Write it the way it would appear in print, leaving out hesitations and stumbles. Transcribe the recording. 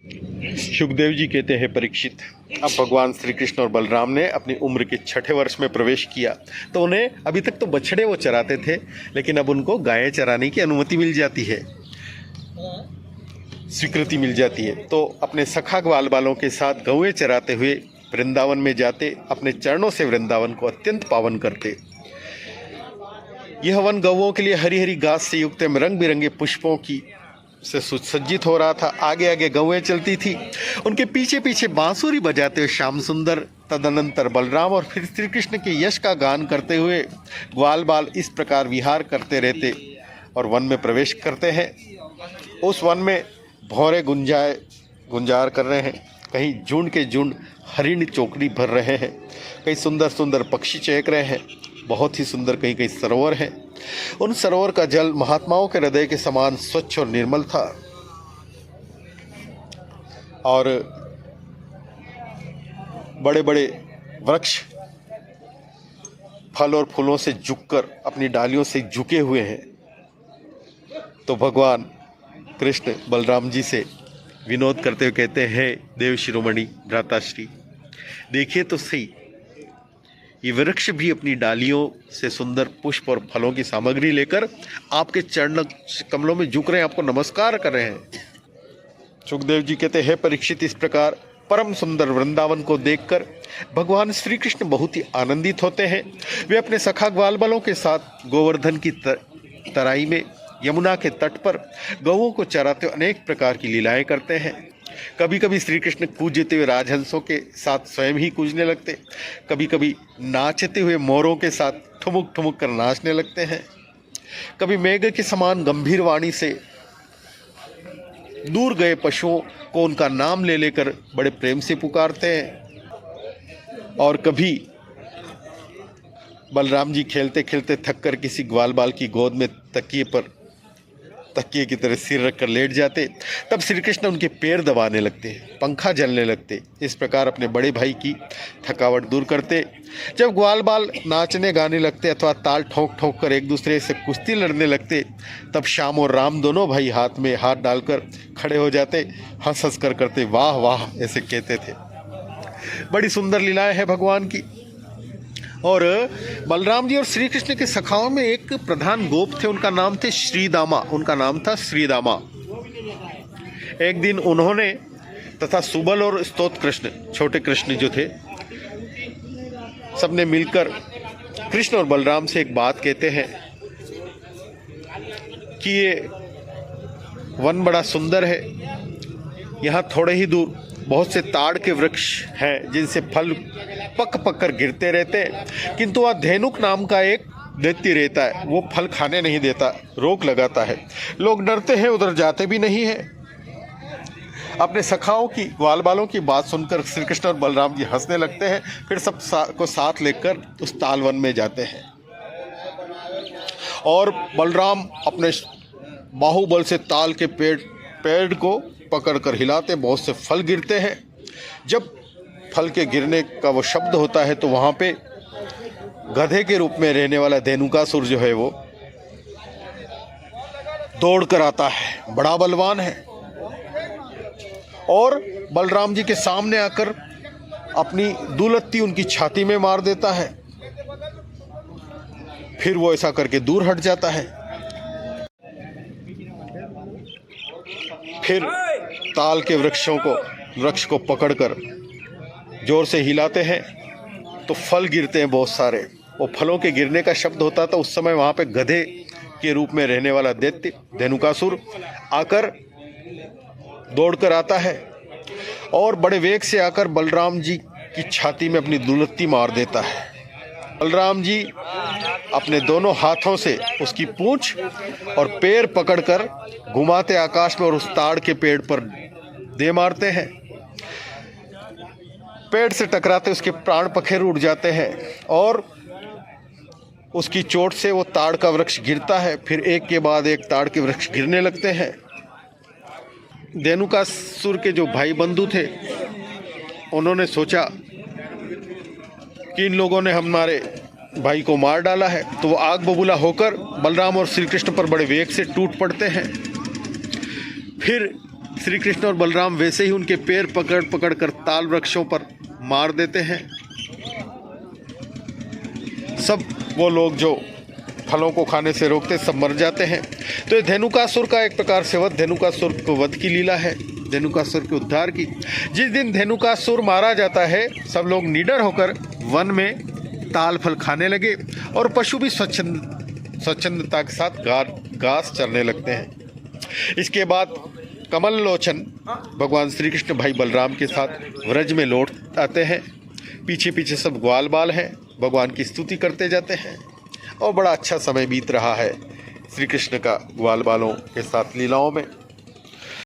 सुखदेव जी कहते हैं, परीक्षित, अब भगवान श्री कृष्ण और बलराम ने अपनी उम्र के 6ठे वर्ष में प्रवेश किया तो उन्हें अभी तक तो बछड़े वो चराते थे, लेकिन अब उनको गायें चराने की अनुमति मिल जाती है, स्वीकृति मिल जाती है। तो अपने सखा ग्वाल बालों के साथ गौएं चराते हुए वृंदावन में जाते, अपने चरणों से वृंदावन को अत्यंत पावन करते। यह वन गौओं के लिए हरी हरी घास से युक्त रंग बिरंगे पुष्पों की से सुसज्जित हो रहा था। आगे आगे गौएं चलती थी, उनके पीछे पीछे बांसुरी बजाते हुए श्याम सुंदर, तदनंतर बलराम और फिर श्री कृष्ण के यश का गान करते हुए ग्वाल बाल इस प्रकार विहार करते रहते और वन में प्रवेश करते हैं। उस वन में भौरे गुंजार कर रहे हैं, कहीं झुंड के झुंड हरिण चौकड़ी भर रहे हैं, कहीं सुंदर सुंदर पक्षी चहक रहे हैं, बहुत ही सुंदर कहीं कहीं सरोवर है। उन सरोवर का जल महात्माओं के हृदय के समान स्वच्छ और निर्मल था और बड़े बड़े वृक्ष फल और फूलों से झुककर अपनी डालियों से झुके हुए हैं। तो भगवान कृष्ण बलराम जी से विनोद करते हुए कहते हैं, देव शिरोमणि भ्राताश्री, देखिए तो सही, ये वृक्ष भी अपनी डालियों से सुंदर पुष्प और फलों की सामग्री लेकर आपके चरण कमलों में झुक रहे हैं, आपको नमस्कार कर रहे हैं। सुखदेव जी कहते हैं, परीक्षित, इस प्रकार परम सुंदर वृंदावन को देखकर भगवान श्री कृष्ण बहुत ही आनंदित होते हैं। वे अपने सखा ग्वाल बालों के साथ गोवर्धन की तराई में यमुना के तट पर गौओं को चराते हुए अनेक प्रकार की लीलाएं करते हैं। कभी कभी श्री कृष्ण कूजते हुए राजहंसों के साथ स्वयं ही कूजने लगते, कभी कभी नाचते हुए मोरों के साथ ठुमुक ठुमुक कर नाचने लगते हैं, कभी मेघ के समान गंभीर वाणी से दूर गए पशुओं को उनका नाम ले लेकर बड़े प्रेम से पुकारते हैं, और कभी बलराम जी खेलते खेलते थक कर किसी ग्वाल बाल की गोद में तकिए की तरह सिर रखकर लेट जाते। तब श्री कृष्ण उनके पैर दबाने लगते, पंखा जलने लगते, इस प्रकार अपने बड़े भाई की थकावट दूर करते। जब ग्वाल बाल नाचने गाने लगते अथवा ताल ठोक ठोक कर एक दूसरे से कुश्ती लड़ने लगते, तब श्याम और राम दोनों भाई हाथ में हाथ डालकर खड़े हो जाते, हंस हंस कर करते वाह वाह ऐसे कहते थे। बड़ी सुंदर लीलाएं हैं भगवान की। और बलराम जी और श्री कृष्ण के सखाओं में एक प्रधान गोप थे, उनका नाम थे श्रीदामा, उनका नाम था श्रीदामा। एक दिन उन्होंने तथा सुबल और स्तोत्र कृष्ण, छोटे कृष्ण जो थे, सबने मिलकर कृष्ण और बलराम से एक बात कहते हैं कि ये वन बड़ा सुंदर है, यहाँ थोड़े ही दूर बहुत से ताड़ के वृक्ष हैं जिनसे फल पक पक कर गिरते रहते हैं, किंतु वहाँ धेनुक नाम का एक दैत्य रहता है, वो फल खाने नहीं देता, रोक लगाता है। लोग डरते हैं, उधर जाते भी नहीं हैं। अपने सखाओं की ग्वाल बालों की बात सुनकर श्री कृष्ण और बलराम जी हंसने लगते हैं, फिर सब को साथ लेकर उस तालवन में जाते हैं और बलराम अपने बाहुबल से ताल के पेड़ को पकड़कर हिलाते, बहुत से फल गिरते हैं। जब फल के गिरने का वो शब्द होता है तो वहाँ पे गधे के रूप में रहने वाला धेनुकासुर जो है वो दौड़ कर आता है, बड़ा बलवान है, और बलराम जी के सामने आकर अपनी दुलत्ती उनकी छाती में मार देता है। फिर वो ऐसा करके दूर हट जाता है। फिर ताल के वृक्ष को पकड़कर जोर से हिलाते हैं तो फल गिरते हैं बहुत सारे। वो फलों के गिरने का शब्द होता था। उस समय वहाँ पे गधे के रूप में रहने वाला दैत्य धेनुकासुर आकर दौड़कर आता है और बड़े वेग से आकर बलराम जी की छाती में अपनी दुलत्ती मार देता है। बलराम जी अपने दोनों हाथों से उसकी पूंछ और पैर पकड़कर घुमाते आकाश में और उस ताड़ के पेड़ पर दे मारते हैं। पेड़ से टकराते उसके प्राण पखेरु उड़ जाते हैं और उसकी चोट से वो ताड़ का वृक्ष गिरता है। फिर एक के बाद एक ताड़ के वृक्ष गिरने लगते हैं। धेनुकासुर के जो भाई बंधु थे उन्होंने सोचा कि इन लोगों ने हमारे भाई को मार डाला है, तो वो आग बबूला होकर बलराम और श्री कृष्ण पर बड़े वेग से टूट पड़ते हैं। फिर श्री कृष्ण और बलराम वैसे ही उनके पैर पकड़ पकड़ कर ताल वृक्षों पर मार देते हैं। सब वो लोग जो फलों को खाने से रोकते सब मर जाते हैं। तो ये धेनुकासुर का एक प्रकार से वध, धेनुकासुर को वध की लीला है, धेनुकासुर के उद्धार की। जिस दिन धेनुकासुर मारा जाता है सब लोग निडर होकर वन में ताल फल खाने लगे और पशु भी स्वच्छंदता के साथ घास चरने लगते हैं। इसके बाद कमल लोचन भगवान श्री कृष्ण भाई बलराम के साथ व्रज में लौट आते हैं। पीछे पीछे सब ग्वाल बाल हैं, भगवान की स्तुति करते जाते हैं और बड़ा अच्छा समय बीत रहा है श्री कृष्ण का ग्वाल बालों के साथ लीलाओं में।